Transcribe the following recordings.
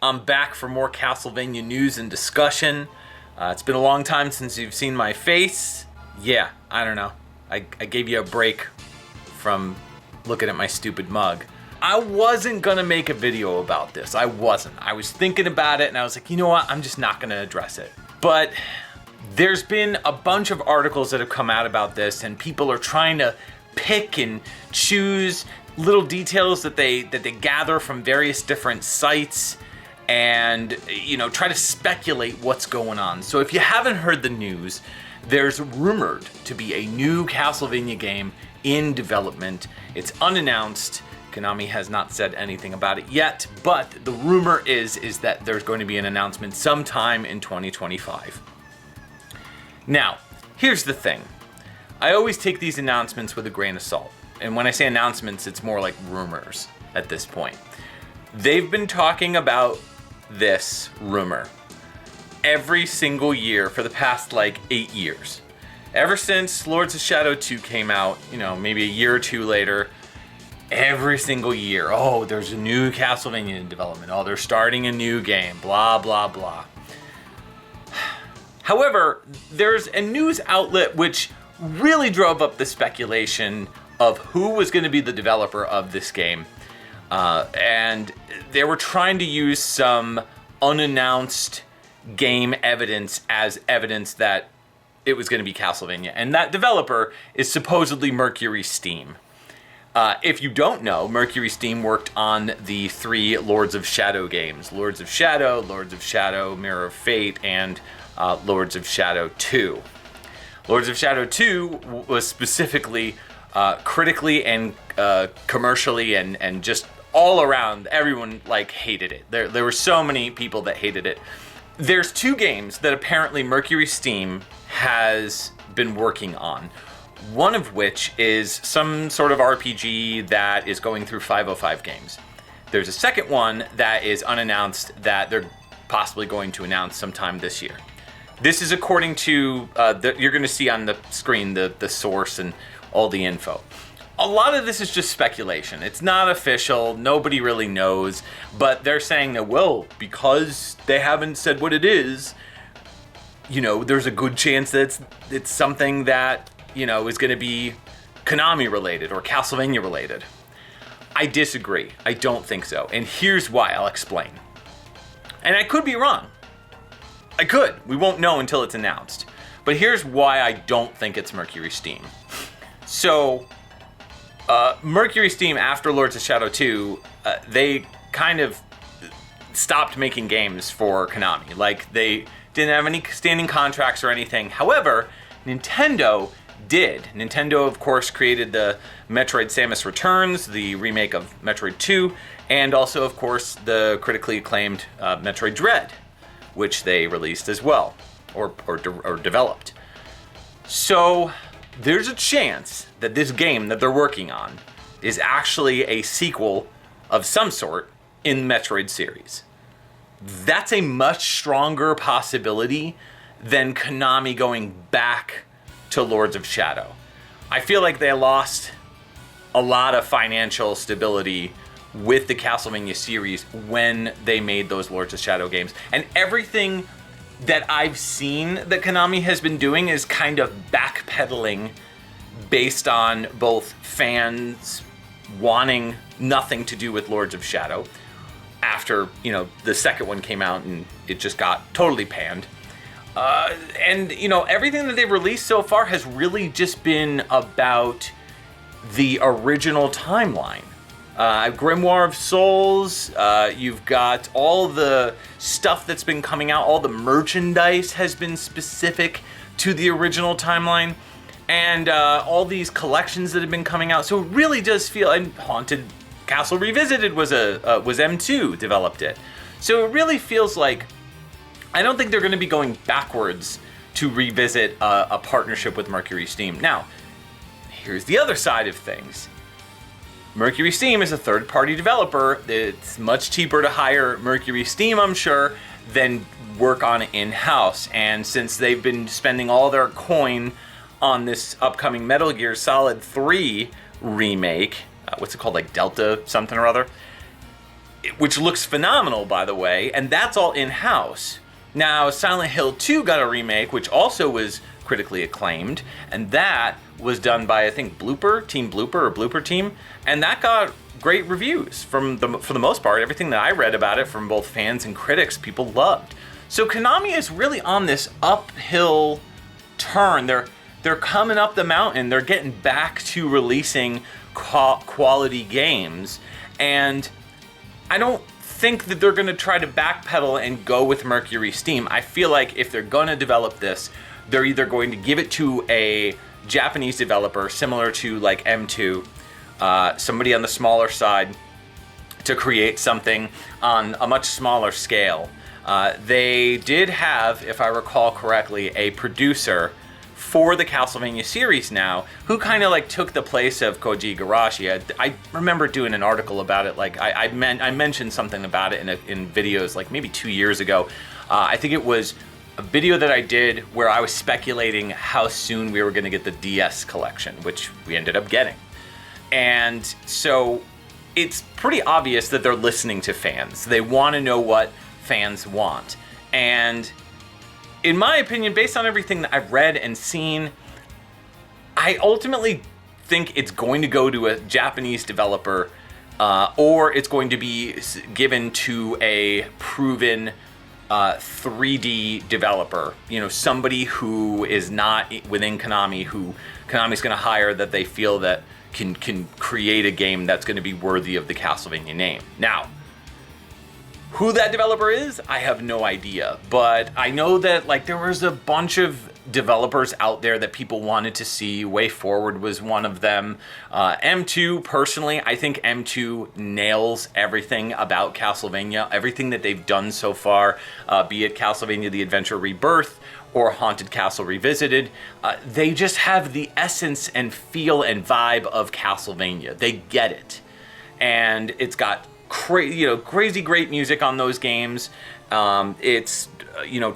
I'm back for more Castlevania news and discussion. It's been a long time since you've seen my face. Yeah, I don't know. I gave you a break from looking at my stupid mug. I wasn't gonna make a video about this. I wasn't. I was thinking about it and I was like, you know what? I'm just not gonna address it. But there's been a bunch of articles that have come out about this, and people are trying to pick and choose little details that they gather from various different sites and, you know, try to speculate what's going on. So if you haven't heard the news, there's rumored to be a new Castlevania game in development. It's unannounced. Konami has not said anything about it yet, but the rumor is that there's going to be an announcement sometime in 2025. Now, here's the thing. I always take these announcements with a grain of salt. And when I say announcements, it's more like rumors at this point. They've been talking about this rumor every single year for the past 8 years. Ever since Lords of Shadow 2 came out, you know, maybe a year or two later, every single year, oh, there's a new Castlevania in development. Oh, they're starting a new game, blah, blah, blah. However, there's a news outlet which really drove up the speculation of who was going to be the developer of this game. And they were trying to use some unannounced game evidence as evidence that it was going to be Castlevania. And that developer is supposedly Mercury Steam. If you don't know, Mercury Steam worked on the 3 Lords of Shadow games. Lords of Shadow, Mirror of Fate, and Lords of Shadow 2. Lords of Shadow 2 was specifically critically and commercially and just all around, everyone hated it. There were so many people that hated it. There's 2 games that apparently Mercury Steam has been working on. One of which is some sort of RPG that is going through 505 games. There's a second one that is unannounced that they're possibly going to announce sometime this year. This is according to, you're going to see on the screen the source and all the info. A lot of this is just speculation. It's not official. Nobody really knows. But they're saying that, well, because they haven't said what it is, you know, there's a good chance that it's something that, you know, is going to be Konami related or Castlevania related. I disagree. I don't think so. And here's why. I'll explain. And I could be wrong. I could. We won't know until it's announced. But here's why I don't think it's Mercury Steam. So, Mercury Steam, after Lords of Shadow 2, they kind of stopped making games for Konami. They didn't have any standing contracts or anything. However, Nintendo did. Nintendo, of course, created the Metroid Samus Returns, the remake of Metroid 2, and also, of course, the critically acclaimed Metroid Dread, which they released as well, or developed. So there's a chance that this game that they're working on is actually a sequel of some sort in the Metroid series. That's a much stronger possibility than Konami going back to Lords of Shadow. I feel like they lost a lot of financial stability with the Castlevania series when they made those Lords of Shadow games. And everything that I've seen that Konami has been doing is kind of backpedaling based on both fans wanting nothing to do with Lords of Shadow after, you know, the second one came out and it just got totally panned. And, you know, everything that they've released so far has really just been about the original timeline. Grimoire of Souls, you've got all the stuff that's been coming out, all the merchandise has been specific to the original timeline, and all these collections that have been coming out. So it really does feel, and Haunted Castle Revisited was M2 developed it. So it really feels like, I don't think they're going to be going backwards to revisit a partnership with Mercury Steam. Now, here's the other side of things. Mercury Steam is a third-party developer. It's much cheaper to hire Mercury Steam, I'm sure, than work on it in-house. And since they've been spending all their coin on this upcoming Metal Gear Solid 3 remake, what's it called, Delta something or other? which looks phenomenal, by the way, and that's all in-house. Now, Silent Hill 2 got a remake, which also was critically acclaimed, and that was done by, I think, Team Blooper Team, and that got great reviews for the most part. Everything that I read about it from both fans and critics, people loved. So Konami is really on this uphill turn. They're coming up the mountain. They're getting back to releasing quality games, and I don't think that they're going to try to backpedal and go with Mercury Steam. I feel like if they're going to develop this, they're either going to give it to a Japanese developer similar to like M2, somebody on the smaller side, to create something on a much smaller scale. They did have, if I recall correctly, a producer for the Castlevania series now, who kind of like took the place of Koji Igarashi. I remember doing an article about it. Like I mentioned something about it in videos like maybe 2 years ago. I think it was a video that I did where I was speculating how soon we were going to get the DS collection, which we ended up getting. And so it's pretty obvious that they're listening to fans. They want to know what fans want. And in my opinion, based on everything that I've read and seen, I ultimately think it's going to go to a Japanese developer, or it's going to be given to a proven 3D developer. You know, somebody who is not within Konami, who Konami's going to hire, that they feel that can create a game that's going to be worthy of the Castlevania name. Now, who that developer is, I have no idea, but I know that like there was a bunch of developers out there that people wanted to see. Way Forward was one of them. M2, personally, I think M2 nails everything about Castlevania, everything that they've done so far, be it Castlevania The Adventure Rebirth or Haunted Castle Revisited. They just have the essence and feel and vibe of Castlevania. They get it. And it's got crazy great music on those games. It's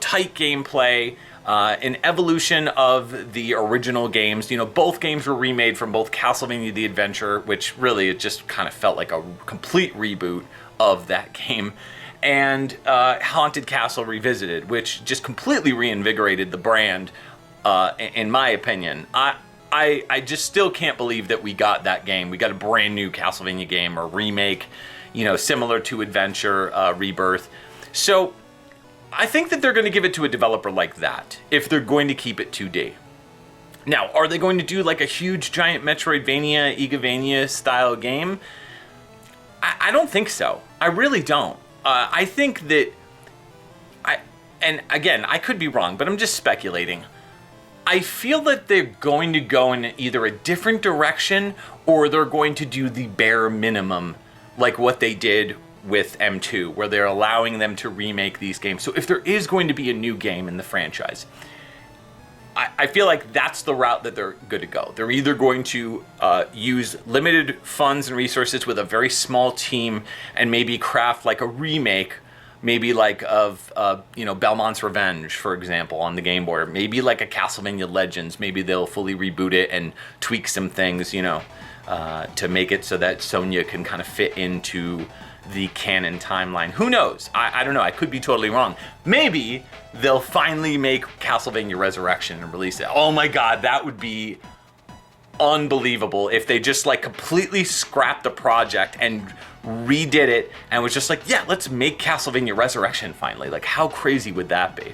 tight gameplay, an evolution of the original games. Both games were remade from both Castlevania The Adventure, which really it just kind of felt like a complete reboot of that game, and Haunted Castle Revisited, which just completely reinvigorated the brand, in my opinion. I just still can't believe that we got that game. We got a brand new Castlevania game or remake, similar to Adventure Rebirth. So I think that they're going to give it to a developer like that if they're going to keep it 2D. Now, are they going to do like a huge giant Metroidvania, Igavania style game? I don't think so. I really don't. I think that and again, I could be wrong, but I'm just speculating. I feel that they're going to go in either a different direction or they're going to do the bare minimum, like what they did with M2, where they're allowing them to remake these games. So if there is going to be a new game in the franchise, I feel like that's the route that they're going to go. They're either going to use limited funds and resources with a very small team and maybe craft like a remake, maybe like of Belmont's Revenge, for example, on the Game Boy, or maybe like a Castlevania Legends. Maybe they'll fully reboot it and tweak some things, to make it so that Sonya can kind of fit into the canon timeline. Who knows? I don't know. I could be totally wrong. Maybe they'll finally make Castlevania Resurrection and release it. Oh my god, that would be unbelievable if they just like completely scrapped the project and redid it and was just like, yeah, let's make Castlevania Resurrection finally. Like, how crazy would that be?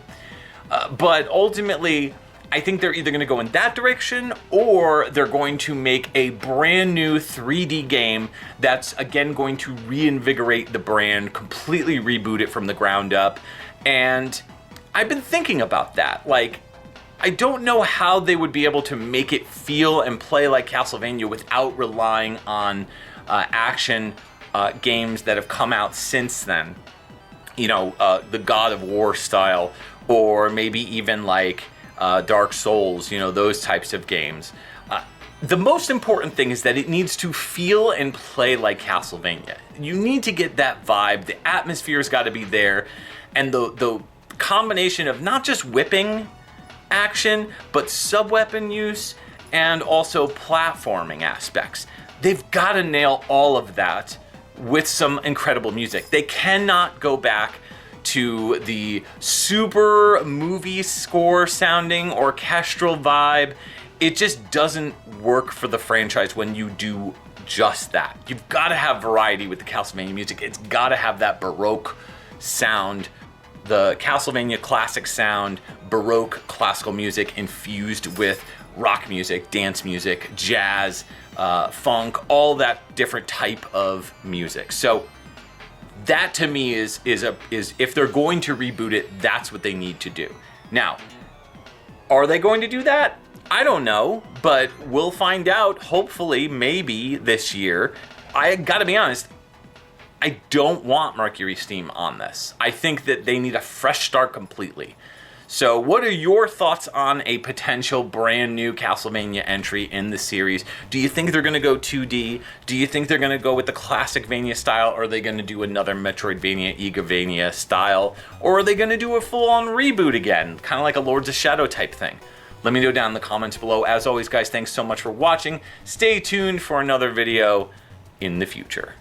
But ultimately, I think they're either going to go in that direction or they're going to make a brand new 3D game that's, again, going to reinvigorate the brand, completely reboot it from the ground up. And I've been thinking about that. Like, I don't know how they would be able to make it feel and play like Castlevania without relying on action games that have come out since then. The God of War style, or maybe even like Dark Souls, those types of games. The most important thing is that it needs to feel and play like Castlevania. You need to get that vibe. The atmosphere's got to be there. And the combination of not just whipping action, but sub-weapon use and also platforming aspects. They've got to nail all of that with some incredible music. They cannot go back to the super movie score sounding orchestral vibe. It just doesn't work for the franchise when you do just that. You've got to have variety with the Castlevania music. It's got to have that Baroque sound, the Castlevania classic sound, Baroque classical music infused with rock music, dance music, jazz, funk, all that different type of music. So that to me is if they're going to reboot it, that's what they need to do. Now, are they going to do that? I don't know, but we'll find out, hopefully, maybe this year. I gotta be honest, I don't want Mercury Steam on this. I think that they need a fresh start completely. So what are your thoughts on a potential brand new Castlevania entry in the series? Do you think they're going to go 2D? Do you think they're going to go with the classic Vania style? Or are they going to do another Metroidvania, Igavania style? Or are they going to do a full-on reboot again? Kind of like a Lords of Shadow type thing. Let me know down in the comments below. As always, guys, thanks so much for watching. Stay tuned for another video in the future.